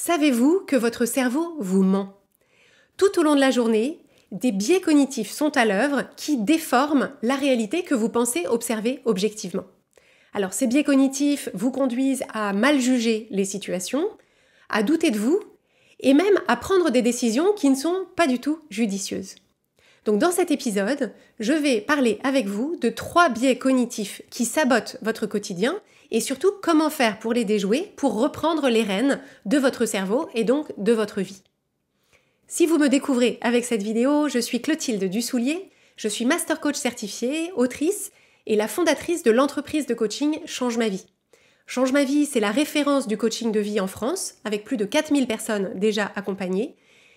Savez-vous que votre cerveau vous ment? Tout au long de la journée, des biais cognitifs sont à l'œuvre qui déforment la réalité que vous pensez observer objectivement. Alors ces biais cognitifs vous conduisent à mal juger les situations, à douter de vous et même à prendre des décisions qui ne sont pas du tout judicieuses. Donc dans cet épisode, je vais parler avec vous de 3 biais cognitifs qui sabotent votre quotidien et surtout comment faire pour les déjouer, pour reprendre les rênes de votre cerveau et donc de votre vie. Si vous me découvrez avec cette vidéo, je suis Clotilde Dussoulier, je suis Master Coach certifiée, autrice et la fondatrice de l'entreprise de coaching Change ma vie. Change ma vie, c'est la référence du coaching de vie en France, avec plus de 4000 personnes déjà accompagnées.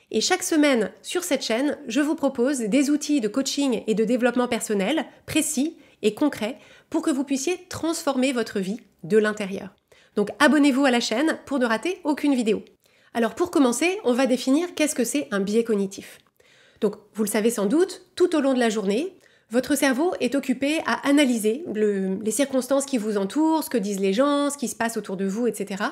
Et chaque semaine, sur cette chaîne, je vous propose des outils de coaching et de développement personnel précis et concrets pour que vous puissiez transformer votre vie de l'intérieur. Donc abonnez-vous à la chaîne pour ne rater aucune vidéo. Alors pour commencer, on va définir qu'est-ce que c'est un biais cognitif. Donc vous le savez sans doute, tout au long de la journée, votre cerveau est occupé à analyser les circonstances qui vous entourent, ce que disent les gens, ce qui se passe autour de vous, etc.,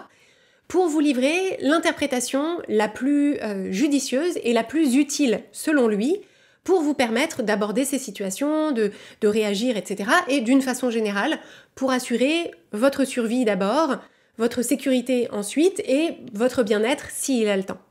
pour vous livrer l'interprétation la plus judicieuse et la plus utile, selon lui, pour vous permettre d'aborder ces situations, de réagir, etc., et d'une façon générale, pour assurer votre survie d'abord, votre sécurité ensuite, et votre bien-être s'il a le temps.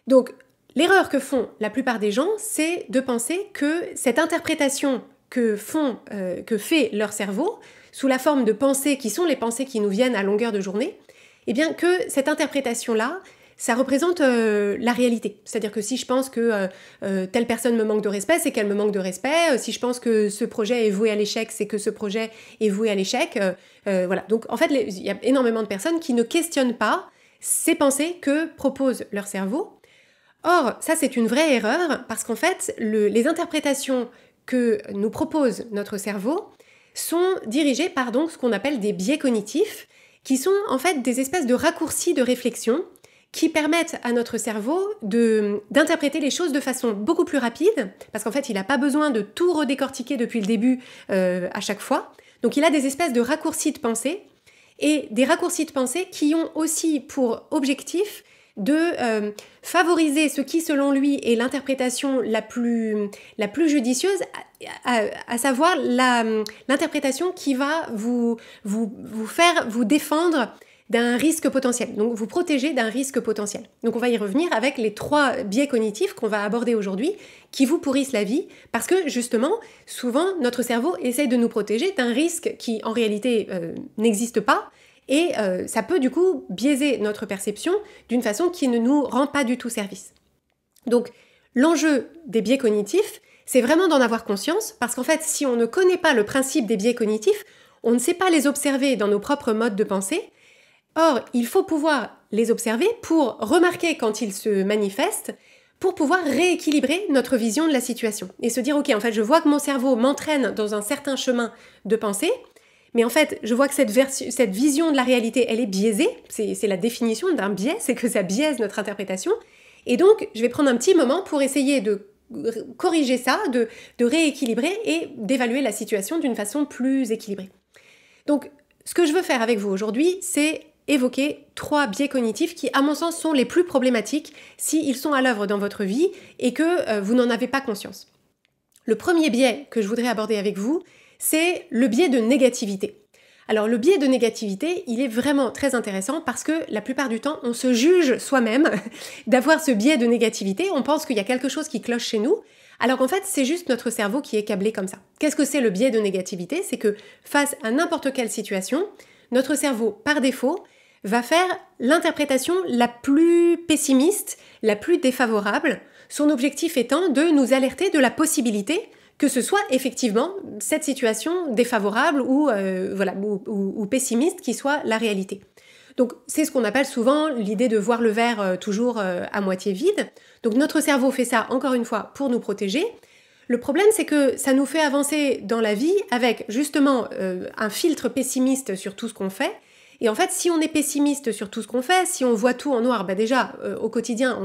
Donc, l'erreur que font la plupart des gens, c'est de penser que cette interprétation que fait leur cerveau, sous la forme de pensées qui sont les pensées qui nous viennent à longueur de journée, eh bien que cette interprétation-là, ça représente la réalité. C'est-à-dire que si je pense que telle personne me manque de respect, c'est qu'elle me manque de respect. Si je pense que ce projet est voué à l'échec, c'est que ce projet est voué à l'échec. Voilà. Donc en fait, il y a énormément de personnes qui ne questionnent pas ces pensées que propose leur cerveau. Or, ça c'est une vraie erreur parce qu'en fait, les interprétations que nous propose notre cerveau sont dirigées par donc ce qu'on appelle des biais cognitifs, qui sont en fait des espèces de raccourcis de réflexion qui permettent à notre cerveau d'interpréter les choses de façon beaucoup plus rapide, parce qu'en fait, il n'a pas besoin de tout redécortiquer depuis le début à chaque fois. Donc, il a des espèces de raccourcis de pensée, et des raccourcis de pensée qui ont aussi pour objectif de favoriser ce qui, selon lui, est l'interprétation la plus judicieuse, à savoir l'interprétation qui va vous faire vous défendre d'un risque potentiel, donc vous protéger d'un risque potentiel. Donc on va y revenir avec les 3 biais cognitifs qu'on va aborder aujourd'hui, qui vous pourrissent la vie, parce que justement, souvent, notre cerveau essaye de nous protéger d'un risque qui, en réalité, n'existe pas, et ça peut du coup biaiser notre perception d'une façon qui ne nous rend pas du tout service. Donc l'enjeu des biais cognitifs, c'est vraiment d'en avoir conscience, parce qu'en fait, si on ne connaît pas le principe des biais cognitifs, on ne sait pas les observer dans nos propres modes de pensée. Or, il faut pouvoir les observer pour remarquer quand ils se manifestent, pour pouvoir rééquilibrer notre vision de la situation. Et se dire, ok, en fait, je vois que mon cerveau m'entraîne dans un certain chemin de pensée, mais en fait, je vois que cette vision de la réalité, elle est biaisée. C'est la définition d'un biais, c'est que ça biaise notre interprétation. Et donc, je vais prendre un petit moment pour essayer de corriger ça, de rééquilibrer et d'évaluer la situation d'une façon plus équilibrée. Donc, ce que je veux faire avec vous aujourd'hui, c'est évoquer 3 biais cognitifs qui, à mon sens, sont les plus problématiques s'ils sont à l'œuvre dans votre vie et que vous n'en avez pas conscience. Le premier biais que je voudrais aborder avec vous, c'est le biais de négativité. Alors le biais de négativité, il est vraiment très intéressant parce que la plupart du temps, on se juge soi-même d'avoir ce biais de négativité. On pense qu'il y a quelque chose qui cloche chez nous, alors qu'en fait, c'est juste notre cerveau qui est câblé comme ça. Qu'est-ce que c'est le biais de négativité? C'est que face à n'importe quelle situation, notre cerveau, par défaut, va faire l'interprétation la plus pessimiste, la plus défavorable, son objectif étant de nous alerter de la possibilité que ce soit effectivement cette situation défavorable ou pessimiste qui soit la réalité. Donc c'est ce qu'on appelle souvent l'idée de voir le verre toujours à moitié vide. Donc notre cerveau fait ça encore une fois pour nous protéger. Le problème c'est que ça nous fait avancer dans la vie avec justement un filtre pessimiste sur tout ce qu'on fait Et en fait, si on est pessimiste sur tout ce qu'on fait, si on voit tout en noir, déjà, au quotidien,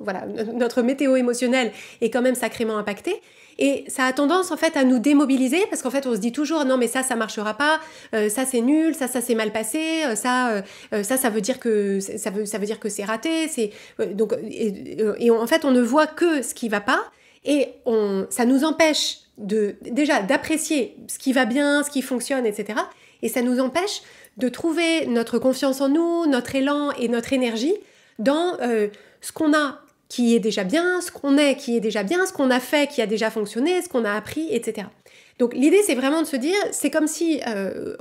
voilà, notre météo émotionnelle est quand même sacrément impactée. Et ça a tendance, en fait, à nous démobiliser, parce qu'en fait, on se dit toujours, non, mais ça marchera pas, ça, c'est nul, ça s'est mal passé, ça veut dire que ça veut dire que c'est raté. En fait, on ne voit que ce qui va pas, et ça nous empêche déjà d'apprécier ce qui va bien, ce qui fonctionne, etc. Et ça nous empêche de trouver notre confiance en nous, notre élan et notre énergie dans ce qu'on a qui est déjà bien, ce qu'on est qui est déjà bien, ce qu'on a fait qui a déjà fonctionné, ce qu'on a appris, etc. Donc l'idée, c'est vraiment de se dire, c'est comme si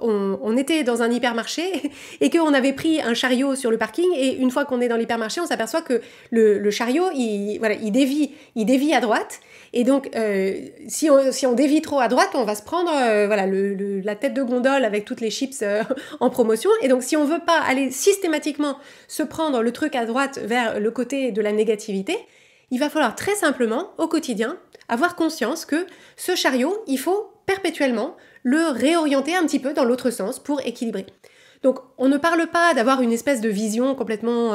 on était dans un hypermarché et qu'on avait pris un chariot sur le parking, et une fois qu'on est dans l'hypermarché, on s'aperçoit que le chariot, il dévie à droite. Et donc, si on dévie trop à droite, on va se prendre la tête de gondole avec toutes les chips en promotion. Et donc, si on veut pas aller systématiquement se prendre le truc à droite vers le côté de la négativité, il va falloir très simplement, au quotidien, avoir conscience que ce chariot, il faut perpétuellement le réorienter un petit peu dans l'autre sens pour équilibrer. Donc, on ne parle pas d'avoir une espèce de vision complètement,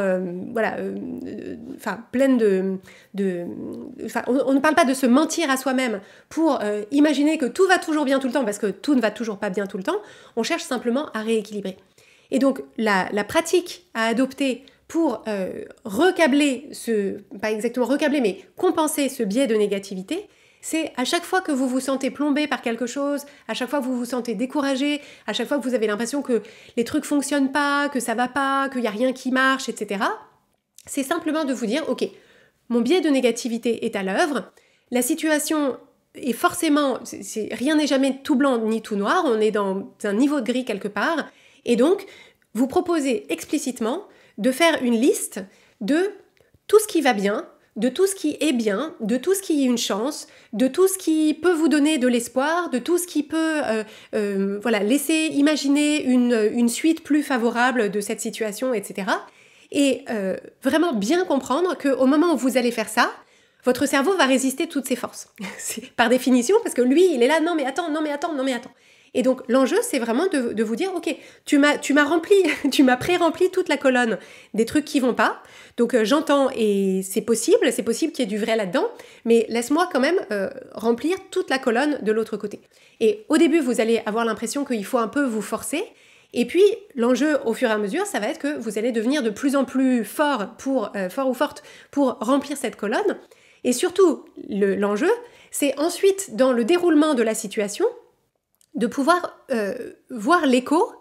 pleine on ne parle pas de se mentir à soi-même pour imaginer que tout va toujours bien tout le temps, parce que tout ne va toujours pas bien tout le temps. On cherche simplement à rééquilibrer. Et donc, la pratique à adopter pour recabler pas exactement recabler, mais compenser ce biais de négativité, c'est à chaque fois que vous vous sentez plombé par quelque chose, à chaque fois que vous vous sentez découragé, à chaque fois que vous avez l'impression que les trucs fonctionnent pas, que ça va pas, qu'il y a rien qui marche, etc. C'est simplement de vous dire, ok, mon biais de négativité est à l'œuvre, la situation est forcément, rien n'est jamais tout blanc ni tout noir, on est dans un niveau de gris quelque part, et donc vous proposez explicitement de faire une liste de tout ce qui va bien, de tout ce qui est bien, de tout ce qui est une chance, de tout ce qui peut vous donner de l'espoir, de tout ce qui peut laisser imaginer une suite plus favorable de cette situation, etc. Et vraiment bien comprendre qu'au moment où vous allez faire ça, votre cerveau va résister toutes ses forces. C'est par définition, parce que lui, il est là, non mais attends. Et donc l'enjeu, c'est vraiment de vous dire, ok, tu m'as rempli, tu m'as pré-rempli toute la colonne des trucs qui vont pas. Donc j'entends, et c'est possible qu'il y ait du vrai là-dedans, mais laisse-moi quand même remplir toute la colonne de l'autre côté. Et au début, vous allez avoir l'impression qu'il faut un peu vous forcer. Et puis l'enjeu, au fur et à mesure, ça va être que vous allez devenir de plus en plus fort ou forte pour remplir cette colonne. Et surtout, l'enjeu, c'est ensuite, dans le déroulement de la situation, de pouvoir voir l'écho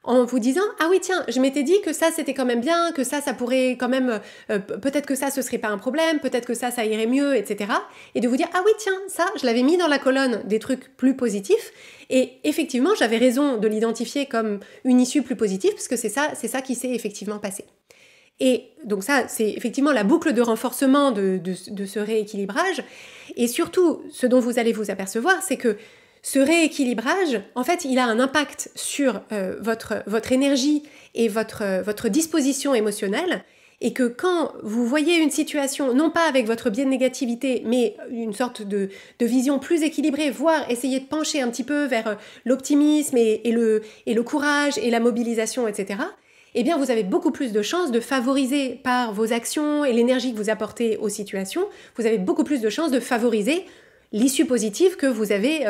en vous disant « Ah oui, tiens, je m'étais dit que ça, c'était quand même bien, que ça pourrait quand même... peut-être que ça, ce serait pas un problème, peut-être que ça irait mieux, etc. » Et de vous dire « Ah oui, tiens, ça, je l'avais mis dans la colonne des trucs plus positifs. Et effectivement, j'avais raison de l'identifier comme une issue plus positive, parce que c'est ça qui s'est effectivement passé. » Et donc ça, c'est effectivement la boucle de renforcement de ce rééquilibrage. Et surtout, ce dont vous allez vous apercevoir, c'est que ce rééquilibrage, en fait, il a un impact sur votre énergie et votre disposition émotionnelle, et que quand vous voyez une situation, non pas avec votre biais de négativité, mais une sorte de vision plus équilibrée, voire essayer de pencher un petit peu vers l'optimisme et le courage et la mobilisation, etc., eh bien, vous avez beaucoup plus de chances de favoriser par vos actions et l'énergie que vous apportez aux situations, vous avez beaucoup plus de chances de favoriser l'issue positive que vous avez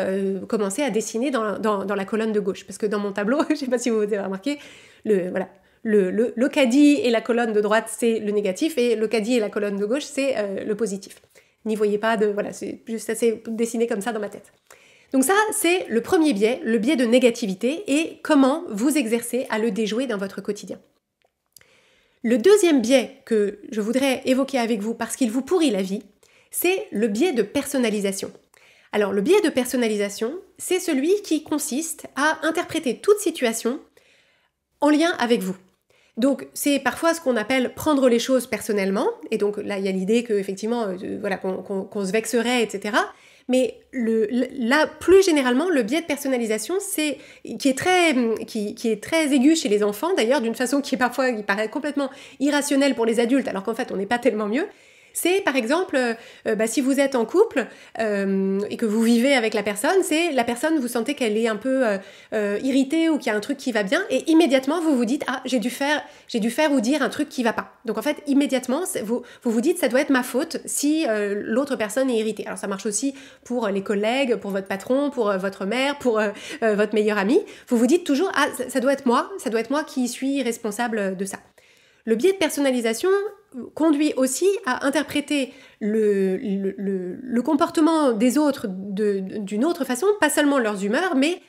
commencé à dessiner dans la colonne de gauche. Parce que dans mon tableau, je ne sais pas si vous avez remarqué, le caddie et la colonne de droite, c'est le négatif, et le caddie et la colonne de gauche, c'est le positif. N'y voyez pas c'est juste assez dessiné comme ça dans ma tête. Donc ça, c'est le premier biais, le biais de négativité, et comment vous exercer à le déjouer dans votre quotidien. Le deuxième biais que je voudrais évoquer avec vous, parce qu'il vous pourrit la vie, c'est le biais de personnalisation. Alors, le biais de personnalisation, c'est celui qui consiste à interpréter toute situation en lien avec vous. Donc, c'est parfois ce qu'on appelle prendre les choses personnellement, et donc là, il y a l'idée qu'effectivement, qu'on se vexerait, etc. Mais là, plus généralement, le biais de personnalisation, qui est très aigu chez les enfants, d'ailleurs, d'une façon qui paraît complètement irrationnelle pour les adultes, alors qu'en fait, on n'est pas tellement mieux. C'est par exemple, si vous êtes en couple et que vous vivez avec la personne, c'est la personne, vous sentez qu'elle est un peu irritée ou qu'il y a un truc qui va bien, et immédiatement vous vous dites j'ai dû faire ou dire un truc qui va pas. Donc en fait immédiatement vous dites ça doit être ma faute si l'autre personne est irritée. Alors ça marche aussi pour les collègues, pour votre patron, pour votre mère, pour votre meilleur ami. Vous vous dites toujours ça doit être moi qui suis responsable de ça. Le biais de personnalisation conduit aussi à interpréter le comportement des autres d'une autre façon, pas seulement leurs humeurs, mais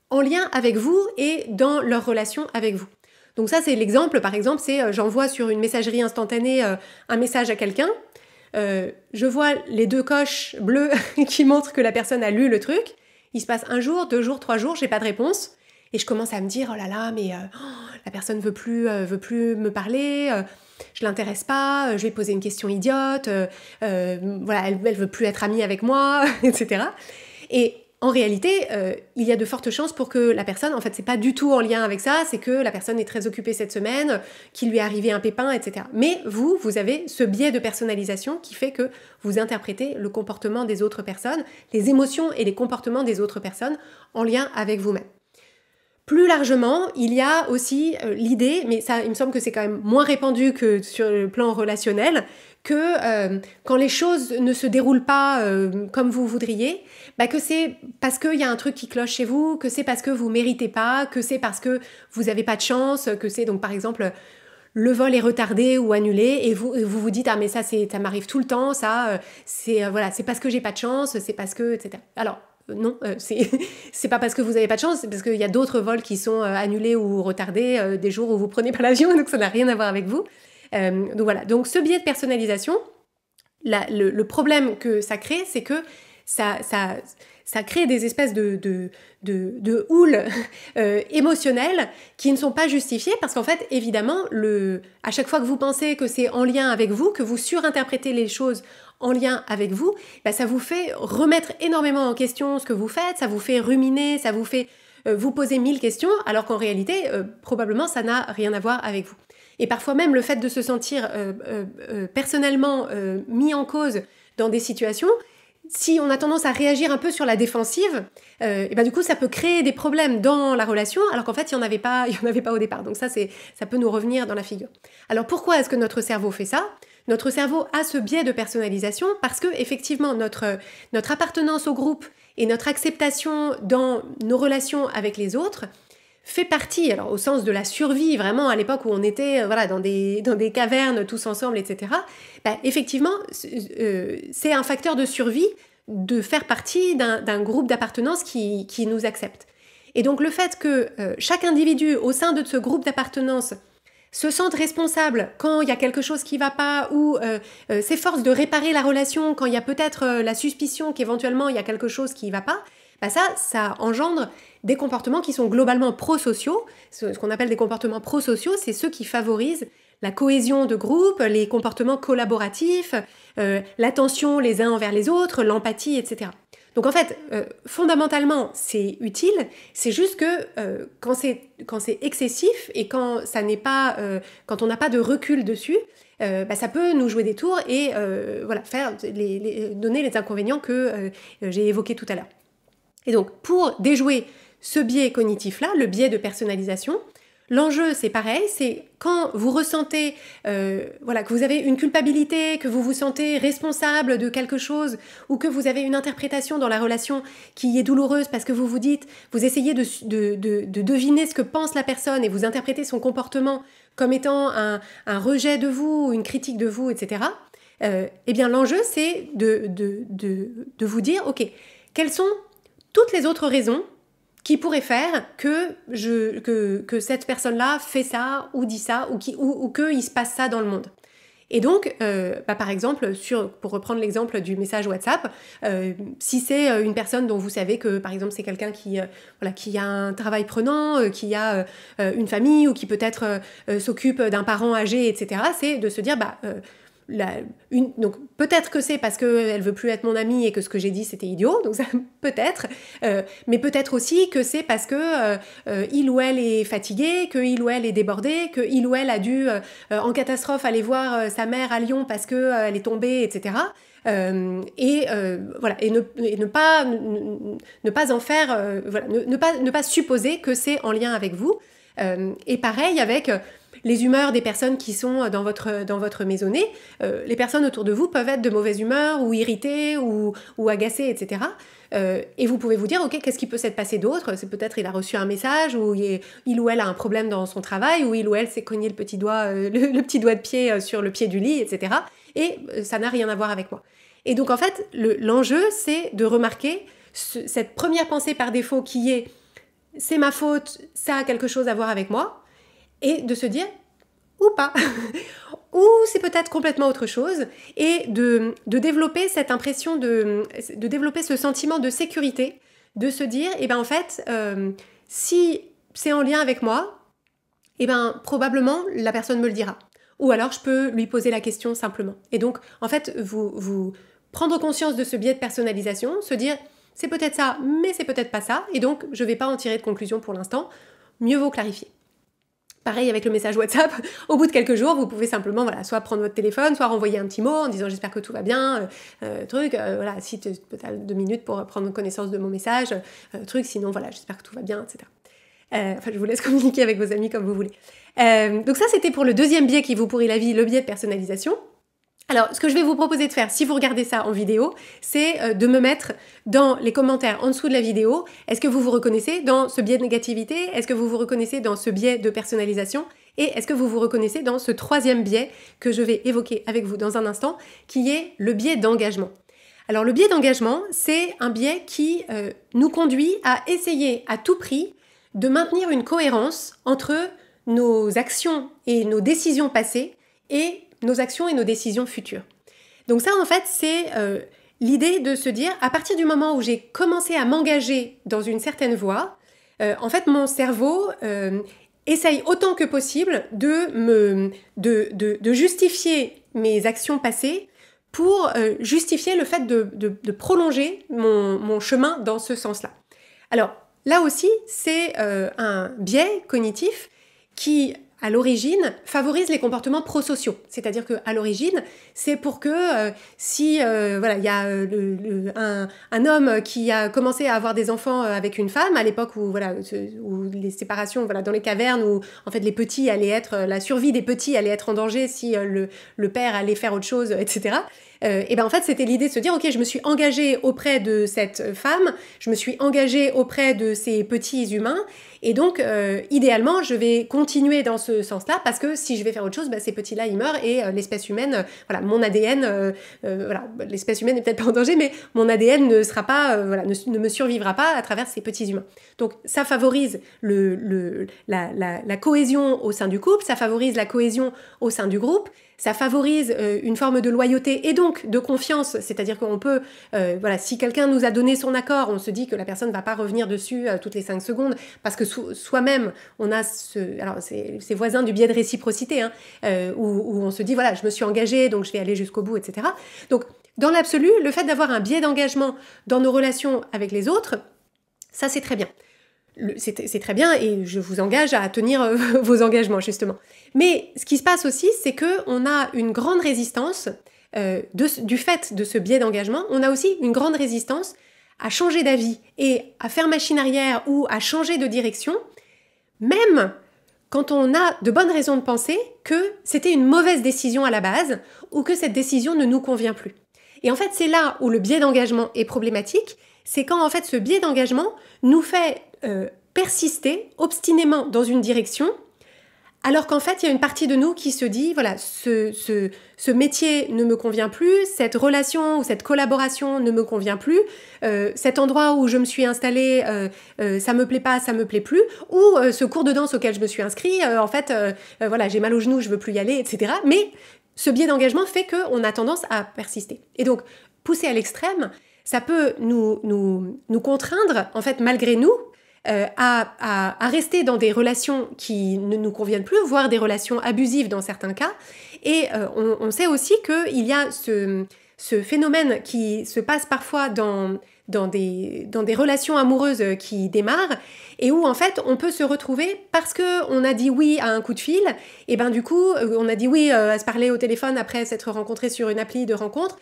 en lien avec vous et dans leur relation avec vous. Donc ça, c'est l'exemple, par exemple, c'est j'envoie sur une messagerie instantanée un message à quelqu'un, je vois les 2 coches bleues qui montrent que la personne a lu le truc, il se passe 1 jour, 2 jours, 3 jours, j'ai pas de réponse, et je commence à me dire, oh là là, mais la personne veut plus me parler, je l'intéresse pas, je vais poser une question idiote, voilà, elle veut plus être amie avec moi, etc. Et en réalité, il y a de fortes chances pour que la personne, en fait, c'est pas du tout en lien avec ça, c'est que la personne est très occupée cette semaine, qu'il lui est arrivé un pépin, etc. Mais vous avez ce biais de personnalisation qui fait que vous interprétez le comportement des autres personnes, les émotions et les comportements des autres personnes en lien avec vous-même. Plus largement, il y a aussi l'idée, mais ça, il me semble que c'est quand même moins répandu que sur le plan relationnel, que quand les choses ne se déroulent pas comme vous voudriez, que c'est parce qu'il y a un truc qui cloche chez vous, que c'est parce que vous méritez pas, que c'est parce que vous n'avez pas de chance, que c'est donc par exemple le vol est retardé ou annulé et vous dites mais ça m'arrive tout le temps, ça c'est parce que j'ai pas de chance, c'est parce que etc. Alors non, c'est pas parce que vous n'avez pas de chance, c'est parce qu'il y a d'autres vols qui sont annulés ou retardés des jours où vous prenez pas l'avion, donc ça n'a rien à voir avec vous. Donc voilà, donc ce biais de personnalisation, le problème que ça crée, c'est que ça crée des espèces de houles émotionnelles qui ne sont pas justifiées parce qu'en fait, évidemment, à chaque fois que vous pensez que c'est en lien avec vous, que vous surinterprétez les choses en lien avec vous, ça vous fait remettre énormément en question ce que vous faites, ça vous fait ruminer, ça vous fait vous poser 1000 questions, alors qu'en réalité, probablement, ça n'a rien à voir avec vous. Et parfois même, le fait de se sentir personnellement mis en cause dans des situations, si on a tendance à réagir un peu sur la défensive, du coup, ça peut créer des problèmes dans la relation, alors qu'en fait, il n'y en avait pas au départ. Donc ça peut nous revenir dans la figure. Alors pourquoi est-ce que notre cerveau fait ça ? Notre cerveau a ce biais de personnalisation parce que effectivement notre appartenance au groupe et notre acceptation dans nos relations avec les autres fait partie, alors au sens de la survie, vraiment à l'époque où on était dans des cavernes tous ensemble, etc. Effectivement, c'est un facteur de survie de faire partie d'un groupe d'appartenance qui nous accepte. Et donc le fait que chaque individu au sein de ce groupe d'appartenance se sente responsable quand il y a quelque chose qui ne va pas ou s'efforce de réparer la relation quand il y a peut-être la suspicion qu'éventuellement il y a quelque chose qui ne va pas, ça engendre des comportements qui sont globalement prosociaux. Ce qu'on appelle des comportements prosociaux, c'est ceux qui favorisent la cohésion de groupe, les comportements collaboratifs, l'attention les uns envers les autres, l'empathie, etc. Donc en fait, fondamentalement, c'est utile, c'est juste que quand c'est excessif et quand on n'a pas de recul dessus, ça peut nous jouer des tours et donner les inconvénients que j'ai évoqués tout à l'heure. Et donc, pour déjouer ce biais cognitif-là, le biais de personnalisation, l'enjeu, c'est pareil, c'est quand vous ressentez que vous avez une culpabilité, que vous vous sentez responsable de quelque chose ou que vous avez une interprétation dans la relation qui est douloureuse parce que vous essayez de deviner ce que pense la personne et vous interprétez son comportement comme étant un rejet de vous, une critique de vous, etc. L'enjeu, c'est de vous dire, ok, quelles sont toutes les autres raisons qui pourrait faire que cette personne-là fait ça ou dit ça ou qu'il se passe ça dans le monde. Et donc, par exemple, pour reprendre l'exemple du message WhatsApp, si c'est une personne dont vous savez que, par exemple, c'est quelqu'un qui a un travail prenant, qui a une famille ou qui peut-être s'occupe d'un parent âgé, etc., c'est de se dire, donc peut-être que c'est parce qu'elle veut plus être mon amie et que ce que j'ai dit c'était idiot, donc ça peut-être, mais peut-être aussi que c'est parce que il ou elle est fatigué, que il ou elle est débordé, que il ou elle a dû en catastrophe aller voir sa mère à Lyon parce que elle est tombée, etc. Voilà, et ne pas en faire, voilà, ne pas supposer que c'est en lien avec vous. Et pareil avec les humeurs des personnes qui sont dans votre maisonnée. Les personnes autour de vous peuvent être de mauvaise humeur ou irritées ou agacées, etc. Et vous pouvez vous dire, ok, qu'est-ce qui peut s'être passé d'autre? C'est peut-être il a reçu un message ou il ou elle a un problème dans son travail ou il ou elle s'est cogné le petit doigt de pied sur le pied du lit, etc. Et ça n'a rien à voir avec moi. Et donc en fait, l'enjeu, c'est de remarquer cette première pensée par défaut qui est « c'est ma faute, ça a quelque chose à voir avec moi », et de se dire « ou pas ». Ou c'est peut-être complètement autre chose, et de développer cette impression de développer ce sentiment de sécurité, de se dire, eh ben en fait, si c'est en lien avec moi, eh ben probablement la personne me le dira. Ou alors je peux lui poser la question simplement. Et donc, en fait, vous prendre conscience de ce biais de personnalisation, se dire, c'est peut-être ça, mais c'est peut-être pas ça, et donc je vais pas en tirer de conclusion pour l'instant, mieux vaut clarifier. Pareil avec le message WhatsApp, au bout de quelques jours, vous pouvez simplement soit prendre votre téléphone, soit renvoyer un petit mot en disant j'espère que tout va bien, voilà, si tu as 2 minutes pour prendre connaissance de mon message, sinon voilà, j'espère que tout va bien, etc. Je vous laisse communiquer avec vos amis comme vous voulez. Donc ça, c'était pour le deuxième biais qui vous pourrit la vie, le biais de personnalisation. Alors, ce que je vais vous proposer de faire, si vous regardez ça en vidéo, c'est de me mettre dans les commentaires en dessous de la vidéo, est-ce que vous vous reconnaissez dans ce biais de négativité? Est-ce que vous vous reconnaissez dans ce biais de personnalisation? Et est-ce que vous vous reconnaissez dans ce troisième biais que je vais évoquer avec vous dans un instant, qui est le biais d'engagement? Alors, le biais d'engagement, c'est un biais qui nous conduit à essayer à tout prix de maintenir une cohérence entre nos actions et nos décisions passées et nos actions et nos décisions futures. Donc ça, en fait, c'est l'idée de se dire, à partir du moment où j'ai commencé à m'engager dans une certaine voie, en fait, mon cerveau essaye autant que possible de justifier mes actions passées pour justifier le fait de prolonger mon chemin dans ce sens-là. Alors, là aussi, c'est un biais cognitif qui, à l'origine, favorise les comportements prosociaux. C'est-à-dire qu'à l'origine, c'est pour que si voilà, il y a un homme qui a commencé à avoir des enfants avec une femme, à l'époque où, voilà, où les séparations, voilà, dans les cavernes, où en fait les petits allaient être, la survie des petits allait être en danger si le père allait faire autre chose, etc. Et ben en fait, c'était l'idée de se dire, ok, je me suis engagée auprès de cette femme, je me suis engagée auprès de ces petits humains, et donc, idéalement, je vais continuer dans ce sens-là, parce que si je vais faire autre chose, bah, ces petits-là, ils meurent, et l'espèce humaine, voilà, mon ADN, voilà, l'espèce humaine n'est peut-être pas en danger, mais mon ADN ne sera pas, voilà, ne me survivra pas à travers ces petits humains. Donc, ça favorise la cohésion au sein du couple, ça favorise la cohésion au sein du groupe, ça favorise une forme de loyauté et donc de confiance, c'est-à-dire qu'on peut, voilà, si quelqu'un nous a donné son accord, on se dit que la personne ne va pas revenir dessus toutes les 5 secondes, parce que soi-même, on a alors c'est voisin du biais de réciprocité, hein, où on se dit, voilà, je me suis engagée, donc je vais aller jusqu'au bout, etc. Donc, dans l'absolu, le fait d'avoir un biais d'engagement dans nos relations avec les autres, ça c'est très bien. C'est très bien et je vous engage à tenir vos engagements, justement. Mais ce qui se passe aussi, c'est qu'on a une grande résistance, du fait de ce biais d'engagement, on a aussi une grande résistance à changer d'avis et à faire machine arrière ou à changer de direction, même quand on a de bonnes raisons de penser que c'était une mauvaise décision à la base ou que cette décision ne nous convient plus. Et en fait, c'est là où le biais d'engagement est problématique, c'est quand en fait ce biais d'engagement nous fait persister obstinément dans une direction, alors qu'en fait il y a une partie de nous qui se dit, voilà, ce métier ne me convient plus, cette relation ou cette collaboration ne me convient plus, cet endroit où je me suis installée, ça me plaît pas, ça me plaît plus, ou ce cours de danse auquel je me suis inscrite, en fait, voilà, j'ai mal aux genoux, je veux plus y aller, etc. Mais ce biais d'engagement fait qu'on a tendance à persister. Et donc, pousser à l'extrême, ça peut nous contraindre, en fait, malgré nous, à rester dans des relations qui ne nous conviennent plus, voire des relations abusives dans certains cas, Et on sait aussi qu'il y a ce phénomène qui se passe parfois dans des relations amoureuses qui démarrent et où en fait on peut se retrouver parce qu'on a dit oui à un coup de fil et ben du coup on a dit oui à se parler au téléphone après s'être rencontré sur une appli de rencontre.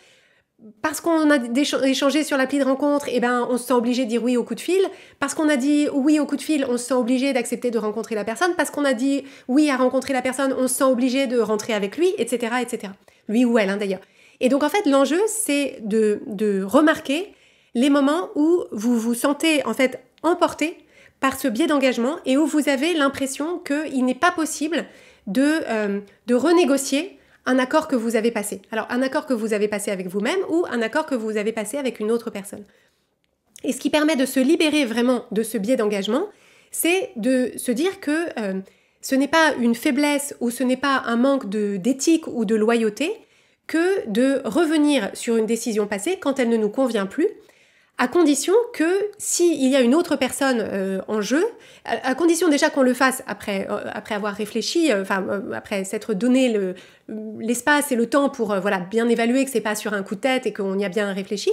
Parce qu'on a échangé sur l'appli de rencontre, eh ben, on se sent obligé de dire oui au coup de fil. Parce qu'on a dit oui au coup de fil, on se sent obligé d'accepter de rencontrer la personne. Parce qu'on a dit oui à rencontrer la personne, on se sent obligé de rentrer avec lui, etc., etc. Lui ou elle, hein, d'ailleurs. Et donc, en fait, l'enjeu, c'est de remarquer les moments où vous vous sentez, en fait, emporté par ce biais d'engagement et où vous avez l'impression qu'il n'est pas possible de renégocier un accord que vous avez passé. Alors, un accord que vous avez passé avec vous-même ou un accord que vous avez passé avec une autre personne. Et ce qui permet de se libérer vraiment de ce biais d'engagement, c'est de se dire que ce n'est pas une faiblesse ou ce n'est pas un manque d'éthique ou de loyauté que de revenir sur une décision passée quand elle ne nous convient plus, à condition que s'il y a une autre personne en jeu, à condition déjà qu'on le fasse après avoir réfléchi, après s'être donné l'espace et le temps pour bien évaluer que c'est pas sur un coup de tête et qu'on y a bien réfléchi,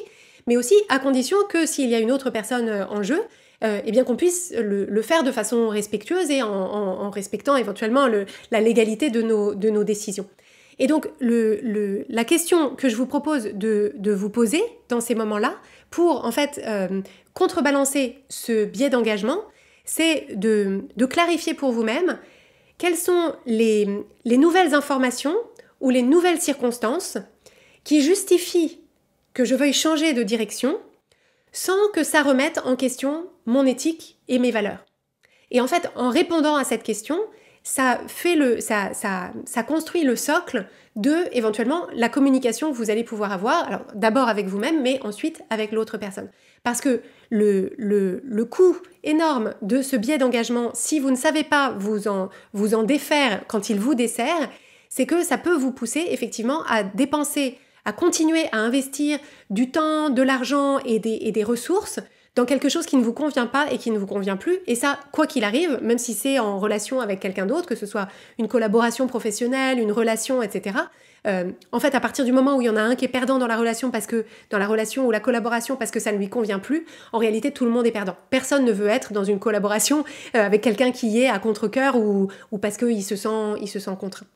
mais aussi à condition que s'il y a une autre personne en jeu, eh bien qu'on puisse le faire de façon respectueuse et en respectant éventuellement la légalité de nos décisions. Et donc, la question que je vous propose de vous poser dans ces moments-là, pour en fait contrebalancer ce biais d'engagement, c'est de clarifier pour vous-même quelles sont les nouvelles informations ou les nouvelles circonstances qui justifient que je veuille changer de direction sans que ça remette en question mon éthique et mes valeurs. Et en fait, en répondant à cette question, ça construit le socle de, éventuellement, la communication que vous allez pouvoir avoir, alors d'abord avec vous-même, mais ensuite avec l'autre personne. Parce que le coût énorme de ce biais d'engagement, si vous ne savez pas vous en défaire quand il vous dessert, c'est que ça peut vous pousser effectivement à dépenser, à continuer à investir du temps, de l'argent et des ressources dans quelque chose qui ne vous convient pas et qui ne vous convient plus. Et ça, quoi qu'il arrive, même si c'est en relation avec quelqu'un d'autre, que ce soit une collaboration professionnelle, une relation, etc. En fait, à partir du moment où il y en a un qui est perdant dans la relation ou la collaboration parce que ça ne lui convient plus, en réalité, tout le monde est perdant. Personne ne veut être dans une collaboration avec quelqu'un qui est à contre-cœur ou parce qu'il se sent contraint.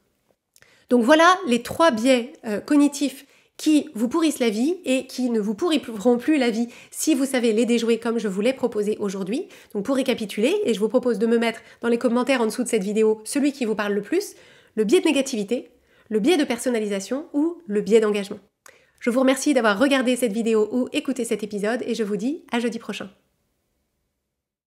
Donc voilà les 3 biais cognitifs qui vous pourrissent la vie et qui ne vous pourriront plus la vie si vous savez les déjouer comme je vous l'ai proposé aujourd'hui. Donc pour récapituler, et je vous propose de me mettre dans les commentaires en dessous de cette vidéo celui qui vous parle le plus, le biais de négativité, le biais de personnalisation ou le biais d'engagement. Je vous remercie d'avoir regardé cette vidéo ou écouté cet épisode et je vous dis à jeudi prochain.